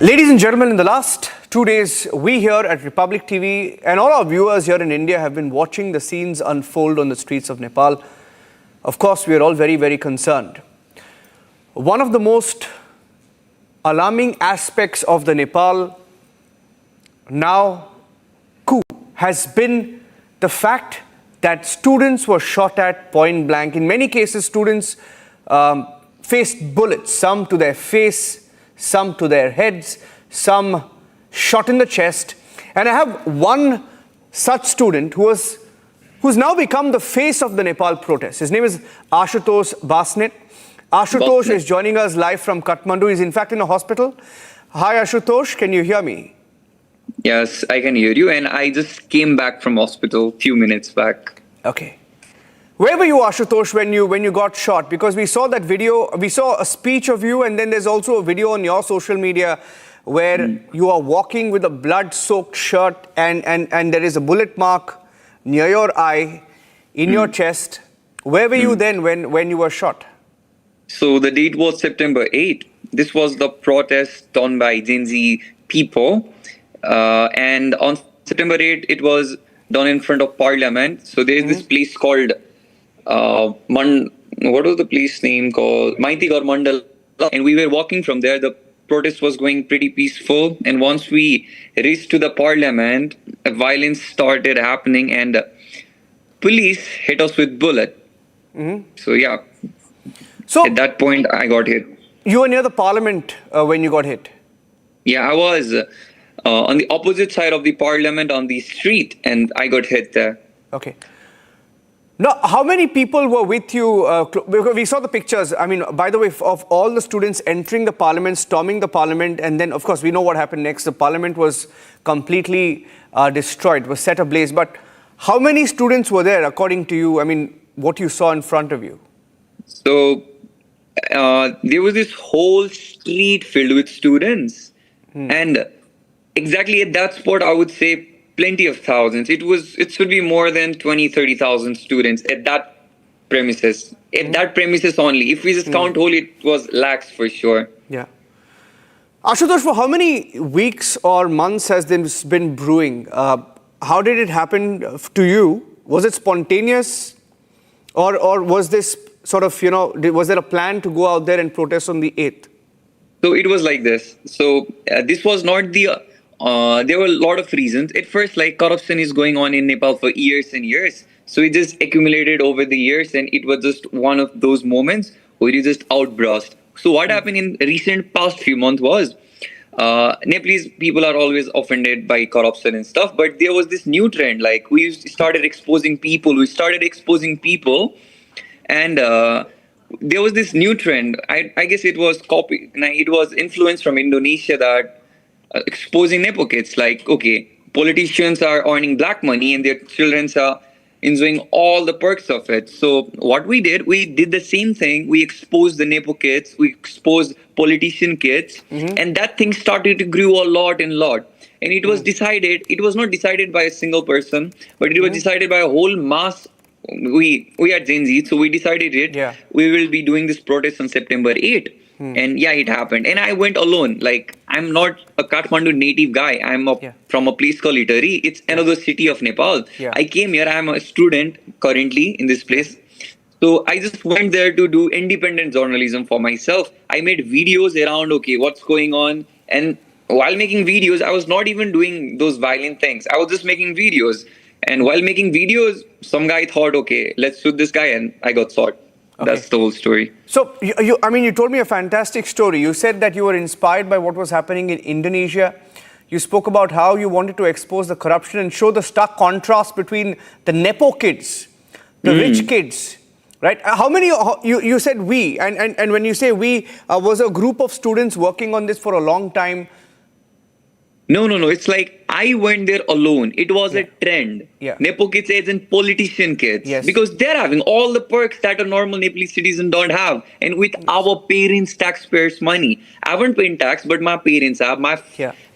Ladies and gentlemen, in the last 2 days, we here at Republic TV and all our viewers here in India have been watching the scenes unfold on the streets of Nepal. Of course, we are all very, very concerned. One of the most alarming aspects of the Nepal now coup has been the fact that students were shot at point blank. In many cases, students faced bullets, some to their face, some to their heads, some shot in the chest. And I have one such student who's now become the face of the Nepal protest. His name is Ashutosh Basnet. Ashutosh is joining us live from Kathmandu. He's in fact in a hospital. Hi Ashutosh, can you hear me? Yes, I can hear you, and I just came back from hospital a few minutes back. Okay. Where were you, Ashutosh, when you got shot? Because we saw that video, we saw a speech of you, and then there's also a video on your social media where you are walking with a blood-soaked shirt and there is a bullet mark near your eye, in your chest. Where were you then when you were shot? So the date was September 8th. This was the protest done by Gen Z people. And on September 8th, it was done in front of Parliament. So there is this place called, what was the place name called? Maitigar Mandal. And we were walking from there. The protest was going pretty peaceful. And once we reached to the Parliament, violence started happening and police hit us with bullet. So yeah, So at that point, I got hit. you were near the Parliament when you got hit? Yeah, I was on the opposite side of the Parliament on the street, and I got hit there. Okay. Now, how many people were with you? Because we saw the pictures, I mean, by the way, of all the students entering the Parliament, storming the Parliament, and then, of course, we know what happened next. The Parliament was completely destroyed, was set ablaze. But how many students were there, according to you? I mean, what you saw in front of you? So there was this whole street filled with students. And exactly at that spot, I would say plenty of thousands. It should be more than 20-30,000 students at that premises. At that premises only. If we just count whole, it was lakhs for sure. Yeah. Ashutosh, for how many weeks or months has this been brewing? How did it happen to you? Was it spontaneous? Or was this sort of, was there a plan to go out there and protest on the 8th? So it was like this. So this was not the... there were a lot of reasons. At first, like, corruption is going on in Nepal for years and years. So it just accumulated over the years, and it was just one of those moments where it just outburst. So what happened in recent past few months was, Nepalese people are always offended by corruption and stuff, but there was this new trend. Like, we started exposing people. And there was this new trend. I guess it was it was influenced from Indonesia, that exposing Nepo kids, like, okay, politicians are earning black money and their children are enjoying all the perks of it. So what we did the same thing. We exposed the Nepo kids, we exposed politician kids, and that thing started to grow a lot. And it was decided, it was not decided by a single person, but it was decided by a whole mass. We are Gen Z, so we decided it. Yeah. We will be doing this protest on September 8th. And yeah, it happened. And I went alone. Like, I'm not a Kathmandu native guy. I'm from a place called Itari. It's another city of Nepal. Yeah. I came here. I'm a student currently in this place. So I just went there to do independent journalism for myself. I made videos around, okay, what's going on. And while making videos, I was not even doing those violent things. I was just making videos. And while making videos, some guy thought, okay, let's shoot this guy. And I got shot. Okay. That's the whole story. So, you told me a fantastic story. You said that you were inspired by what was happening in Indonesia. You spoke about how you wanted to expose the corruption and show the stark contrast between the Nepo kids, the rich kids, right? How many, you said we, and when you say we, was a group of students working on this for a long time? No. It's like I went there alone. It was a trend. Yeah. Nepo kids as in politician kids. Yes. Because they're having all the perks that a normal Nepalese citizen don't have. And with our parents' taxpayers' money. I haven't paid tax, but my parents have, my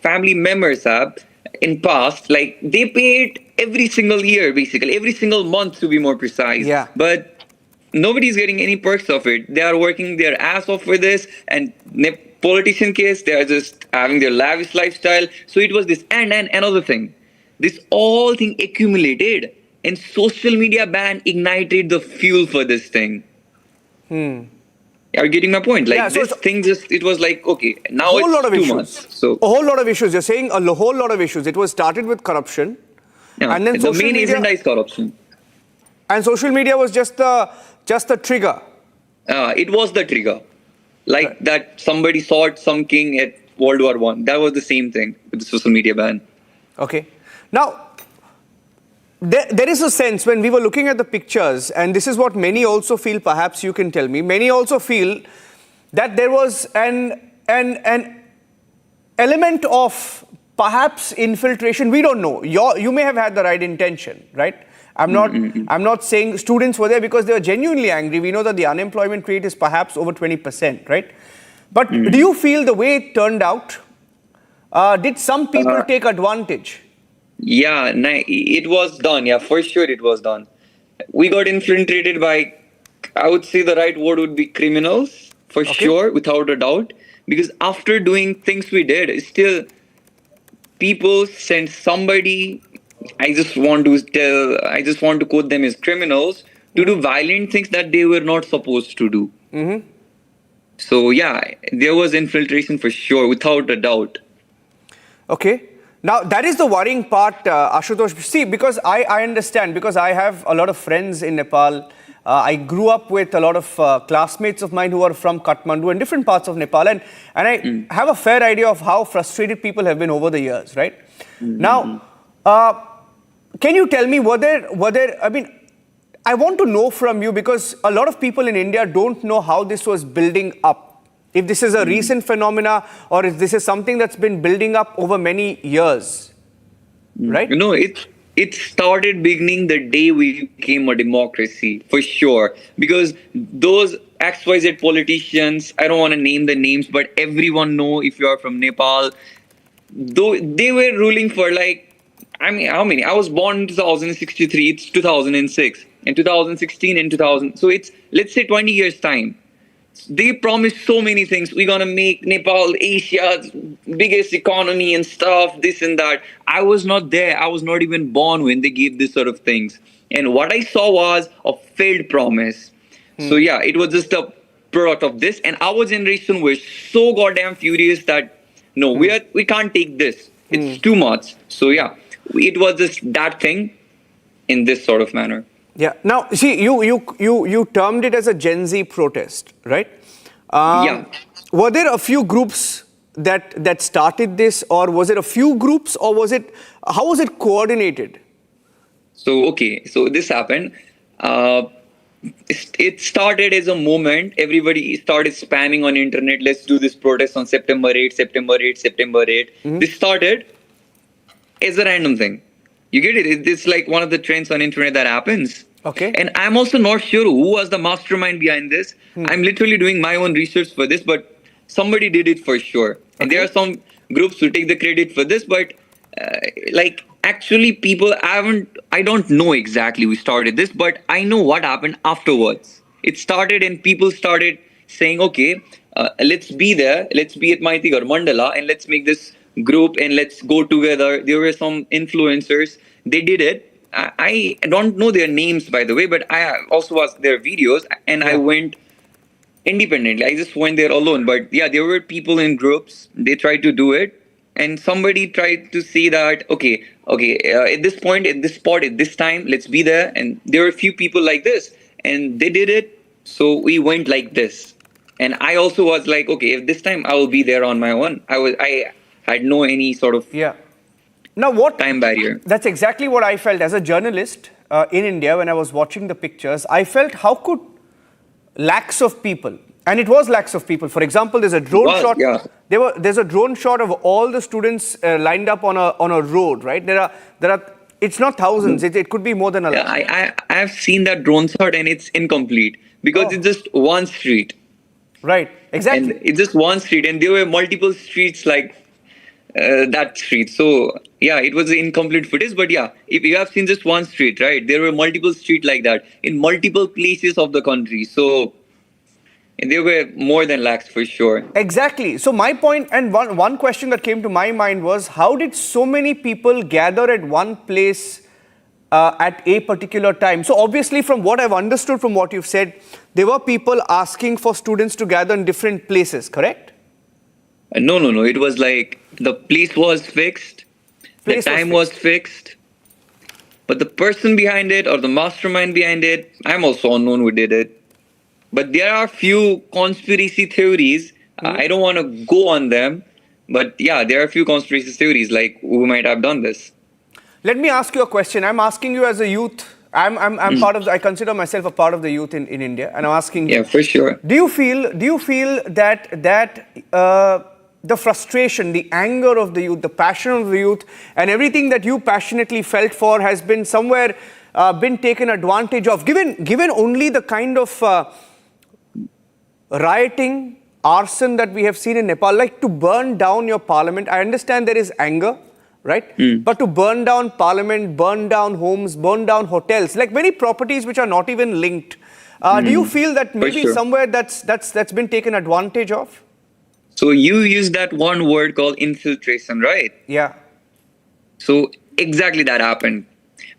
family members have. In past, like, they paid every single year, basically. Every single month, to be more precise. Yeah. But nobody's getting any perks of it. They are working their ass off for this, and politician case, they are just having their lavish lifestyle. So it was this, and another thing, this all thing accumulated, and social media ban ignited the fuel for this thing. Are you getting my point? Like Yeah, so this it's thing just, it was like, okay, a now whole lot it's of too issues. much. So A whole lot of issues. You're saying whole lot of issues. It was started with corruption, yeah, and then the social main media, agenda is corruption. and social media was just the trigger. It was the trigger, like Right. that somebody sought some king at World War One. That was the same thing with the social media ban. Okay. Now, there is a sense when we were looking at the pictures, and this is what many also feel, perhaps you can tell me, many also feel that there was an element of perhaps infiltration. We don't know. You may have had the right intention, right? I'm not saying students were there because they were genuinely angry. We know that the unemployment rate is perhaps over 20%, right? But do you feel the way it turned out, did some people take advantage? Yeah, it was done. Yeah, for sure it was done. We got infiltrated by, I would say the right word would be criminals, for Okay. sure, without a doubt. Because after doing things we did, still people sent somebody, I just want to quote them as criminals, to do violent things that they were not supposed to do. So yeah, there was infiltration for sure, without a doubt. Okay. Now, that is the worrying part, Ashutosh. See, because I understand, because I have a lot of friends in Nepal. I grew up with a lot of classmates of mine who are from Kathmandu and different parts of Nepal. And I have a fair idea of how frustrated people have been over the years, right? Now, can you tell me, were there, I mean, I want to know from you, because a lot of people in India don't know how this was building up. If this is a recent phenomena, or if this is something that's been building up over many years, right? You know, it started beginning the day we became a democracy, for sure. Because those XYZ politicians, I don't want to name the names, but everyone know if you are from Nepal, though they were ruling for like, I mean, how many? I was born in 2063, it's 2006, and 2016 and 2000. So it's, let's say 20 years time. They promised so many things. We're gonna make Nepal Asia's biggest economy and stuff, this and that. I was not there. I was not even born when they gave this sort of things. And what I saw was a failed promise. So yeah, it was just a product of this. And our generation was so goddamn furious that no, we can't take this. It's too much. So yeah, it was just that thing in this sort of manner. Yeah. Now, see, you termed it as a Gen Z protest, right? Yeah. Were there a few groups that started this, or was it a few groups, or was it, how was it coordinated? So, okay, so this happened. It started as a moment. Everybody started spamming on internet. Let's do this protest on September 8, September 8, September 8. This started as a random thing. You get it? It's like one of the trends on internet that happens. Okay. And I'm also not sure who was the mastermind behind this. I'm literally doing my own research for this, but somebody did it for sure. And there are some groups who take the credit for this, but like actually people I don't know exactly who started this, but I know what happened afterwards. It started and people started saying, okay, let's be there, let's be at Maitigar Mandala and let's make this group and let's go together. There were some influencers, they did it. I don't know their names, by the way, but I also watched their videos and I went independently. I just went there alone. But yeah, there were people in groups. They tried to do it. And somebody tried to see that, okay, at this point, at this spot, at this time, let's be there. And there were a few people like this. And they did it. So we went like this. And I also was like, okay, if this time I will be there on my own. I had no any sort of Now, what time barrier. That's exactly what I felt as a journalist in India when I was watching the pictures. I felt, how could lakhs of people, and it was lakhs of people. For example, there's a drone shot. Yeah. There's a drone shot of all the students lined up on a road, right? There are. It's not thousands. It could be more than a lakh. I have seen that drone shot and it's incomplete because it's just one street. Right. Exactly. And it's just one street, and there were multiple streets like that street. So yeah, it was incomplete footage. But yeah, if you have seen just one street, right, there were multiple streets like that in multiple places of the country. So And they were more than lakhs for sure. Exactly. So my point, and one question that came to my mind was, how did so many people gather at one place at a particular time? So obviously, from what I've understood from what you've said, there were people asking for students to gather in different places, correct? No. It was like the place was fixed, the time was fixed, but the person behind it or the mastermind behind it, I'm also unknown who did it. But there are few conspiracy theories. I don't want to go on them, but yeah, there are a few conspiracy theories like who might have done this. Let me ask you a question. I'm asking you as a youth. I'm part of. I consider myself a part of the youth in India, and I'm asking you. Yeah, for sure. Do you feel that the frustration, the anger of the youth, the passion of the youth, and everything that you passionately felt for has been somewhere been taken advantage of, given only the kind of rioting, arson that we have seen in Nepal, like to burn down your parliament? I understand there is anger, right? But to burn down parliament, burn down homes, burn down hotels, like many properties which are not even linked. Do you feel that maybe somewhere that's been taken advantage of? So you used that one word called infiltration, right? Yeah. So exactly that happened.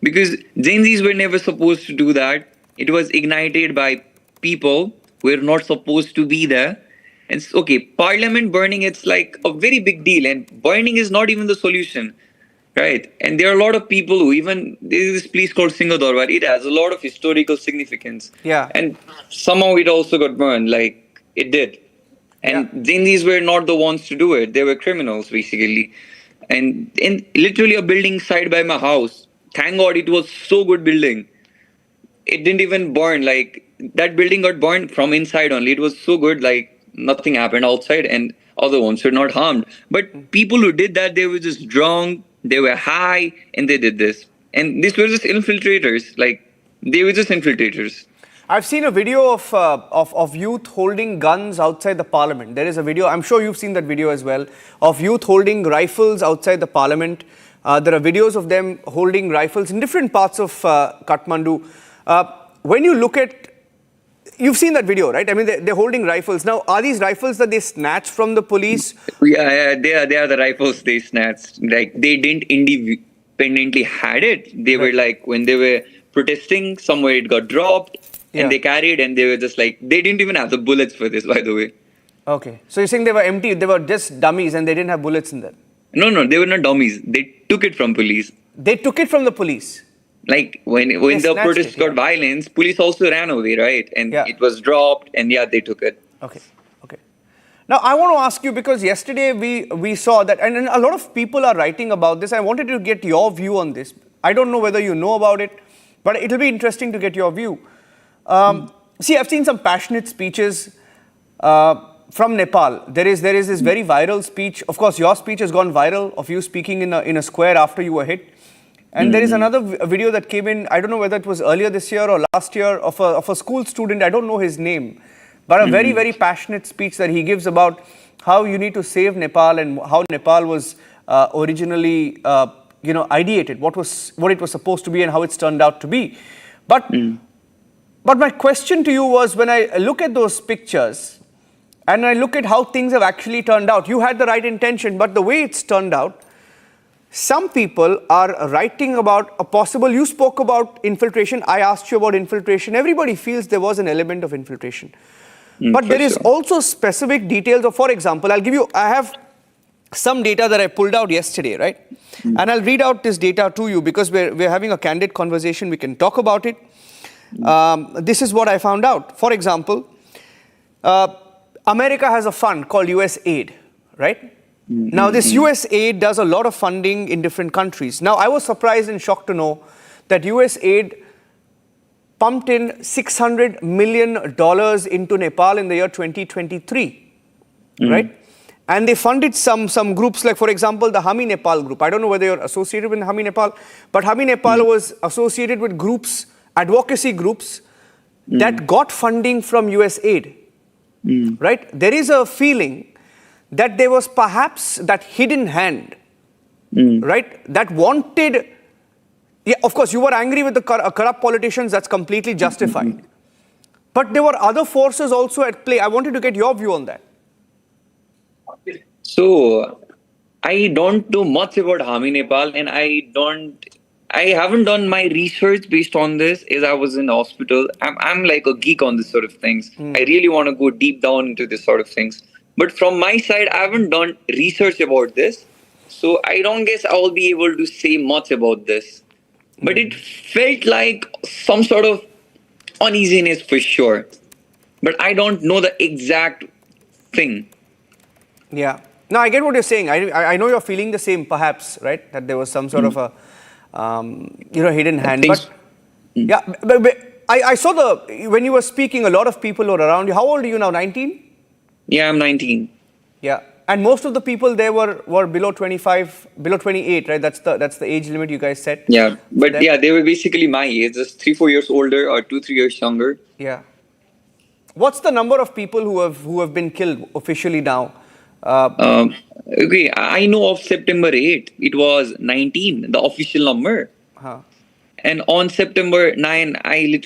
Because Gen Zs were never supposed to do that. It was ignited by people who were not supposed to be there. And okay, parliament burning, it's like a very big deal. And burning is not even the solution, right? And there are a lot of people who even, there is this place called Singadorwar. It has a lot of historical significance. Yeah. And somehow it also got burned, like it did. And Gen Zs were not the ones to do it. They were criminals, basically. And in literally a building side by my house, thank God it was so good building. It didn't even burn. Like that building got burned from inside only. It was so good, like nothing happened outside and other ones were not harmed. But people who did that, they were just drunk, they were high, and they did this. And these were just infiltrators. Like they were just infiltrators. I've seen a video of youth holding guns outside the parliament. There is a video, I'm sure you've seen that video as well, of youth holding rifles outside the parliament. There are videos of them holding rifles in different parts of Kathmandu. When you look at, you've seen that video, right? I mean, they're holding rifles. Now, are these rifles that they snatch from the police? Yeah, they are the rifles they snatched. Like they didn't independently had it. They were like, when they were protesting, somewhere it got dropped. And they carried, and they were just like, they didn't even have the bullets for this, by the way. Okay. So you're saying they were empty, they were just dummies and they didn't have bullets in them? No, they were not dummies. They took it from police. They took it from the police? Like, when the protests got violence, police also ran away, right? And it was dropped, and they took it. Okay. Now, I want to ask you, because yesterday we saw that, and a lot of people are writing about this. I wanted to get your view on this. I don't know whether you know about it, but it'll be interesting to get your view. See, I've seen some passionate speeches from Nepal. There is this very viral speech. Of course, your speech has gone viral, of you speaking in a square after you were hit. And there is another video that came in, I don't know whether it was earlier this year or last year, of a school student, I don't know his name, but a very, very passionate speech that he gives about how you need to save Nepal and how Nepal was originally, ideated, what it was supposed to be and how it's turned out to be. But my question to you was, when I look at those pictures and I look at how things have actually turned out, you had the right intention, but the way it's turned out, some people are writing about a possible, you spoke about infiltration, I asked you about infiltration, everybody feels there was an element of infiltration. But there is also specific details of, for example, I have some data that I pulled out yesterday, right? And I'll read out this data to you because we're having a candid conversation, we can talk about it. This is what I found out. For example, America has a fund called US Aid, right? Now, this US Aid does a lot of funding in different countries. Now, I was surprised and shocked to know that US Aid pumped in $600 million into Nepal in the year 2023, right? And they funded some groups, like, for example, the Hami Nepal group. I don't know whether you're associated with Hami Nepal, but Hami Nepal was associated with groups, advocacy groups that got funding from US Aid, right? There is a feeling that there was perhaps that hidden hand, right? That wanted, of course, you were angry with the corrupt politicians, that's completely justified. But there were other forces also at play. I wanted to get your view on that. So I don't know much about Hami Nepal, and I haven't done my research based on this. As I was in hospital, I'm like a geek on this sort of things. I really want to go deep down into this sort of things. But from my side, I haven't done research about this, so I don't guess I'll be able to say much about this. But it felt like some sort of uneasiness for sure. But I don't know the exact thing. Yeah. No, I get what you're saying. I know you're feeling the same, perhaps, right? That there was some sort of a hidden hand. But yeah, but I saw when you were speaking, a lot of people were around you. How old are you now? 19? Yeah, I'm 19. Yeah, and most of the people there were below 25, below 28, right? That's the age limit you guys set. Yeah, but yeah, they were basically my age, just 3-4 years older or 2-3 years younger. Yeah. What's the number of people who have been killed officially now? Okay, I know of September 8. It was 19, the official number. Huh. And on September 9, I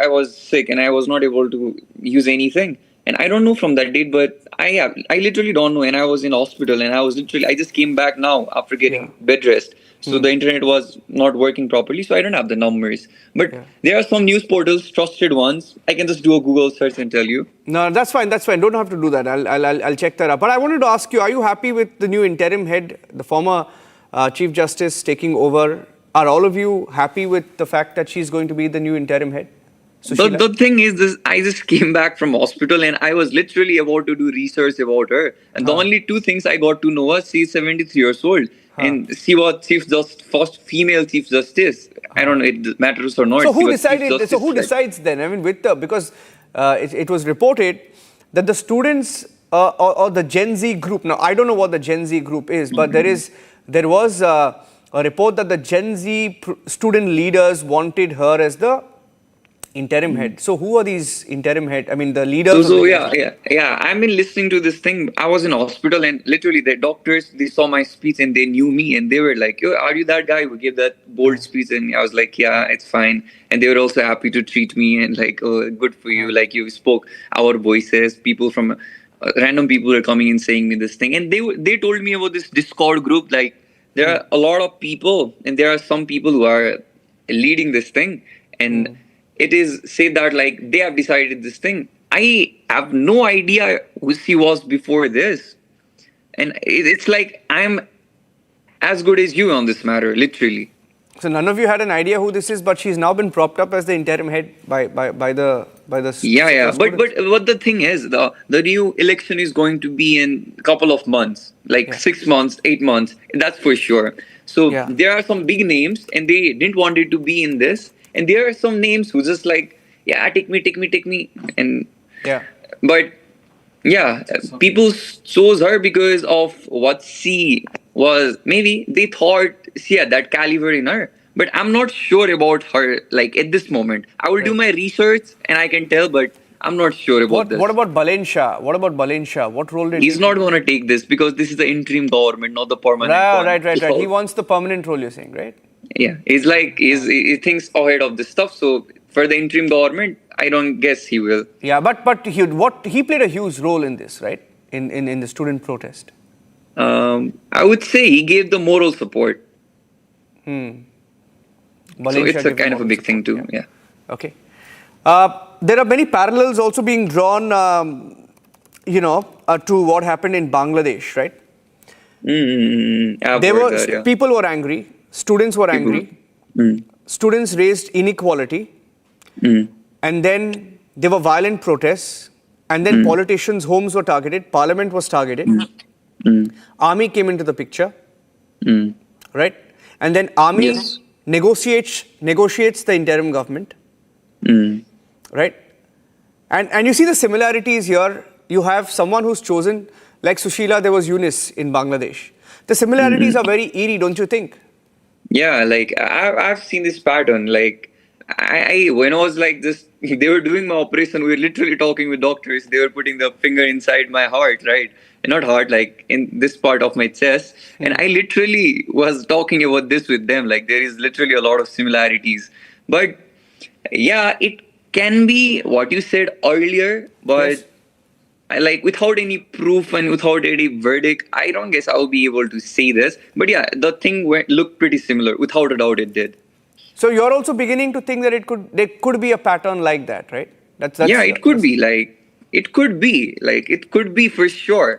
was sick and I was not able to use anything. And I don't know from that date, but I literally don't know. And I was in hospital and I just came back now after getting bed rest. So the internet was not working properly. So I don't have the numbers. But there are some news portals, trusted ones. I can just do a Google search and tell you. No, that's fine. That's fine. Don't have to do that. I'll check that up. But I wanted to ask you, are you happy with the new interim head, the former Chief Justice taking over? Are all of you happy with the fact that she's going to be the new interim head? The thing is this, I just came back from hospital and I was literally about to do research about her. And the only two things I got to know was she's 73 years old. And she was first female Chief Justice. I don't know if it matters or not. So who decided? So who decides then? I mean, because it was reported that the students or the Gen Z group. Now I don't know what the Gen Z group is, but there was a report that the Gen Z student leaders wanted her as the interim head. So who are these interim head? I mean, the leaders. Yeah. I've been listening to this thing. I was in hospital and literally the doctors, they saw my speech and they knew me and they were like, "Yo, are you that guy who gave that bold speech?" And I was like, "Yeah, it's fine." And they were also happy to treat me and like, "Oh, good for you. Like you spoke our voices." People from random people were coming and saying me this thing, and they told me about this Discord group. Like there are a lot of people, and there are some people who are leading this thing, and it is said that like they have decided this thing. I have no idea who she was before this, and it's like I'm as good as you on this matter, literally. So none of you had an idea who this is, but she's now been propped up as the interim head by the. Yeah. But the thing is, the new election is going to be in a couple of months, like 6 months, 8 months. That's for sure. So there are some big names, and they didn't want it to be in this. And there are some names who just like, yeah, take me. And but yeah, people chose her because of what she was. Maybe they thought she had that caliber in her. But I'm not sure about her, like, at this moment. I will do my research and I can tell, but I'm not sure about this. What about Balen Shah? What role did he's not going to take this because this is the interim government, not the permanent one. Right. He wants the permanent role, you're saying, right? Yeah, he thinks ahead of this stuff. So for the interim government, I don't guess he will. Yeah, but he played a huge role in this, right? In the student protest. I would say he gave the moral support. So it's a kind of a big thing too. Yeah. Okay. There are many parallels also being drawn, to what happened in Bangladesh, right? People were angry. Students were angry. Students raised inequality. And then there were violent protests. And then politicians' homes were targeted. Parliament was targeted. Army came into the picture. Right? And then army negotiates the interim government. Right? And you see the similarities here. You have someone who's chosen, like Sushila, there was Yunus in Bangladesh. The similarities are very eerie, don't you think? Yeah, like I've seen this pattern. Like I when I was like this, they were doing my operation. We were literally talking with doctors. They were putting the finger inside my heart, right? And not heart, like in this part of my chest. And I literally was talking about this with them. Like there is literally a lot of similarities. But yeah, it can be what you said earlier, but Yes. I like without any proof and without any verdict, I don't guess I'll be able to say this. But yeah, the thing looked pretty similar. Without a doubt, it did. So you're also beginning to think that there could be a pattern like that, right? Yeah, it could be it could be it could be for sure.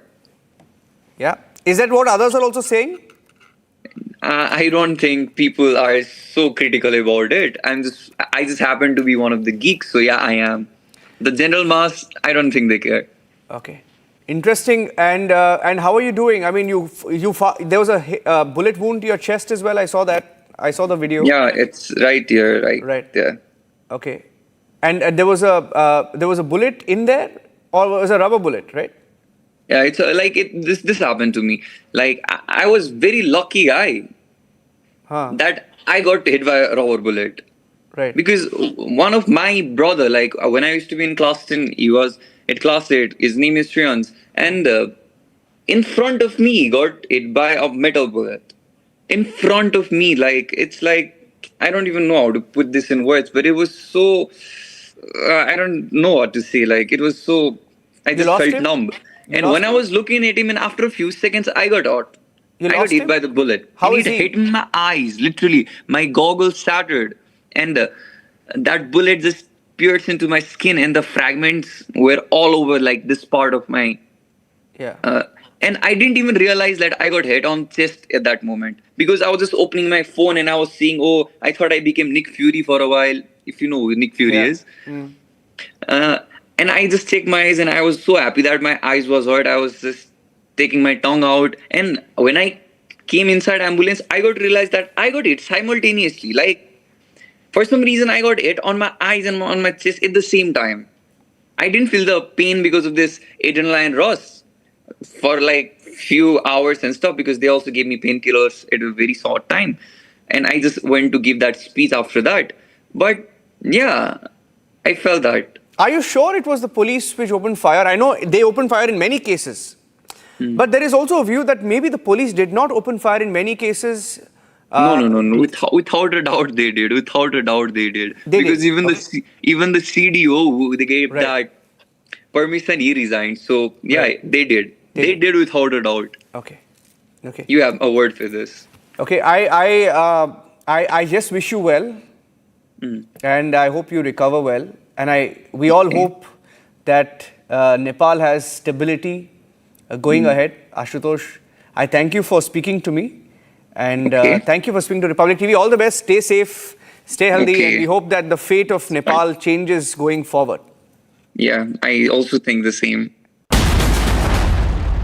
Yeah. Is that what others are also saying? I don't think people are so critical about it. I just happen to be one of the geeks, so yeah, I am. The general mass, I don't think they care. Okay. Interesting. And how are you doing? I mean, there was a bullet wound to your chest as well. I saw that. I saw the video. Yeah, it's right here, Right. there. Okay. And there was a bullet in there, or was it a rubber bullet, right? Yeah, it's like this happened to me. Like I was very lucky guy Huh. that I got hit by a rubber bullet. Right. Because one of my brother, like when I used to be in class 10, he was at class 8. His name is Shreyans, and in front of me, he got hit by a metal bullet. In front of me, like it's like I don't even know how to put this in words, but it was so I don't know what to say. Like it was so I You just lost felt him? numb. You And lost when I him? was looking at him, and after a few seconds, I got hurt. You I got lost hit him? by the bullet. How and is it he? hit in my eyes, literally. My goggles shattered. And that bullet just pierced into my skin, and the fragments were all over like this part of my. Yeah. And I didn't even realize that I got hit on chest at that moment, because I was just opening my phone and I was seeing, oh, I thought I became Nick Fury for a while, if you know who Nick Fury Yeah. is. And I just checked my eyes, and I was so happy that my eyes was hurt. I was just taking my tongue out. And when I came inside ambulance, I got realized that I got hit simultaneously. Like, for some reason, I got hit on my eyes and on my chest at the same time. I didn't feel the pain because of this adrenaline rush for like few hours and stuff, because they also gave me painkillers at a very short time. And I just went to give that speech after that. But yeah, I felt that. Are you sure it was the police which opened fire? I know they opened fire in many cases. But there is also a view that maybe the police did not open fire in many cases. No. Without a doubt, they did. Without a doubt, they did. They Because did. even the CDO who they gave Right. that permission, he resigned. So yeah, Right. they did. They They did. did without a doubt. Okay. Okay. You have a word for this. Okay. I just wish you well, and I hope you recover well. And we all hope that Nepal has stability going ahead. Ashutosh, I thank you for speaking to me, and Okay. thank you for speaking to Republic TV. All the best. Stay safe, stay healthy, Okay. and we hope that the fate of Nepal changes going forward. Yeah, I also think the same.